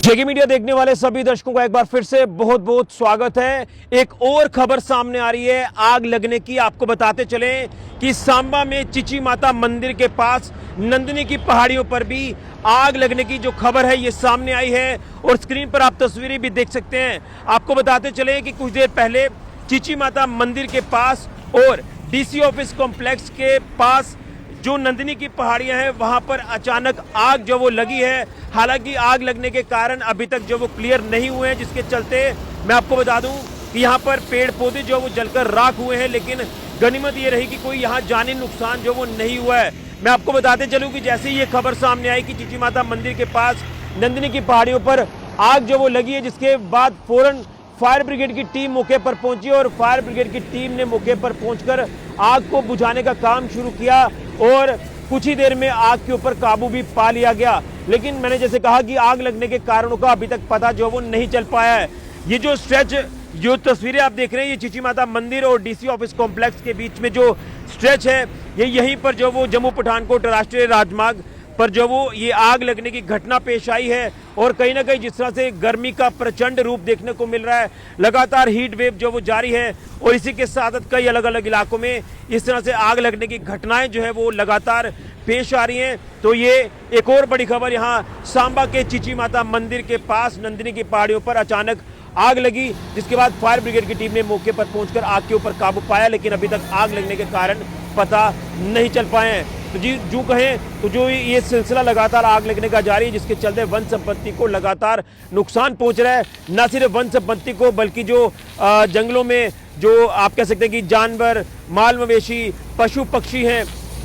जेके media देखने वाले सभी दर्शकों का एक बार फिर से बहुत बहुत स्वागत है। एक और खबर सामने आ रही है आग लगने की। आपको बताते चलें कि सांबा में चिची माता मंदिर के पास नंदिनी की पहाड़ियों पर भी आग लगने की जो खबर है ये सामने आई है और स्क्रीन पर आप तस्वीरें भी देख सकते हैं। आपको बताते चलें कि कुछ देर पहले चिची माता मंदिर के पास और डीसी ऑफिस कॉम्प्लेक्स के पास जो नंदिनी की पहाड़ियां हैं वहां पर अचानक आग जो वो लगी है। हालांकि आग लगने के कारण अभी तक जो वो क्लियर नहीं हुए हैं, जिसके चलते मैं आपको बता दूं कि यहां पर पेड़ पौधे जो वो जलकर राख हुए हैं, लेकिन गनीमत ये रही कि कोई यहां जानी नुकसान जो वो नहीं हुआ है। मैं आपको बताते चलूं कि जैसे ही ये खबर सामने आई कि चिची माता मंदिर के पास नंदिनी की पहाड़ियों पर आग जो वो लगी है, जिसके बाद फौरन फायर ब्रिगेड की टीम मौके पर पहुंची और फायर ब्रिगेड की टीम ने मौके पर पहुंचकर आग को बुझाने का काम शुरू किया और कुछ ही देर में आग के ऊपर काबू भी पा लिया गया। लेकिन मैंने जैसे कहा कि आग लगने के कारणों का अभी तक पता जो वो नहीं चल पाया है। ये जो स्ट्रेच, जो तस्वीरें आप देख रहे हैं, ये चिची माता मंदिर और डीसी ऑफिस कॉम्प्लेक्स के बीच में जो स्ट्रेच है, ये यहीं पर जो वो जम्मू पठानकोट राष्ट्रीय राजमार्ग पर जो वो ये आग लगने की घटना पेश आई है। और कहीं ना कहीं जिस तरह से गर्मी का प्रचंड रूप देखने को मिल रहा है, लगातार हीट वेव जो वो जारी है और इसी के साथ कई अलग अलग इलाकों में इस तरह से आग लगने की घटनाएं जो है वो लगातार पेश आ रही हैं। तो ये एक और बड़ी खबर, यहाँ सांबा के चिची माता मंदिर के पास नंदिनी की पहाड़ियों पर अचानक आग लगी, जिसके बाद फायर ब्रिगेड की टीम ने मौके पर पहुंचकर आग के ऊपर काबू पाया, लेकिन अभी तक आग लगने के कारण पता नहीं चल पाए हैं। तो जी जो कहें तो जो ये सिलसिला लगातार आग लगने का जारी है, जिसके चलते वन संपत्ति को लगातार नुकसान पहुंच रहा है। न सिर्फ वन संपत्ति को बल्कि जो जंगलों में जो आप कह सकते हैं कि जानवर, माल मवेशी, पशु पक्षी हैं,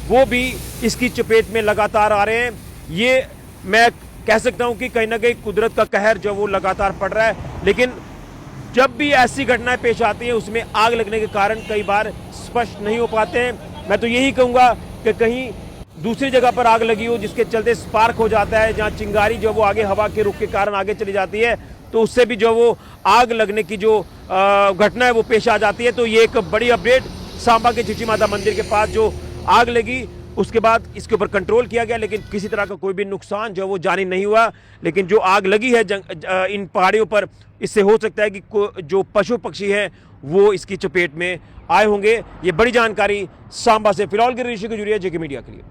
वो भी इसकी चपेट में लगातार आ रहे हैं। ये मैं कह सकता हूं कि कहीं ना कहीं कुदरत का कहर जो वो लगातार पड़ रहा है। लेकिन जब भी ऐसी घटनाएं पेश आती हैं उसमें आग लगने के कारण कई बार स्पष्ट नहीं हो पाते हैं। मैं तो यही कहूँगा कि कहीं दूसरी जगह पर आग लगी हो, जिसके चलते स्पार्क हो जाता है, जहां चिंगारी जो वो आगे हवा के रुख के कारण आगे चली जाती है, तो उससे भी जो वो आग लगने की जो घटना है वो पेश आ जाती है। तो ये एक बड़ी अपडेट, सांबा के चिची माता मंदिर के पास जो आग लगी उसके बाद इसके ऊपर कंट्रोल किया गया, लेकिन किसी तरह का कोई भी नुकसान जो वो जानी नहीं हुआ। लेकिन जो आग लगी है इन पहाड़ियों पर, इससे हो सकता है कि जो पशु पक्षी हैं वो इसकी चपेट में आए होंगे। ये बड़ी जानकारी सांबा से फिलहाल की ऋषि के जुड़िए जेके मीडिया के लिए।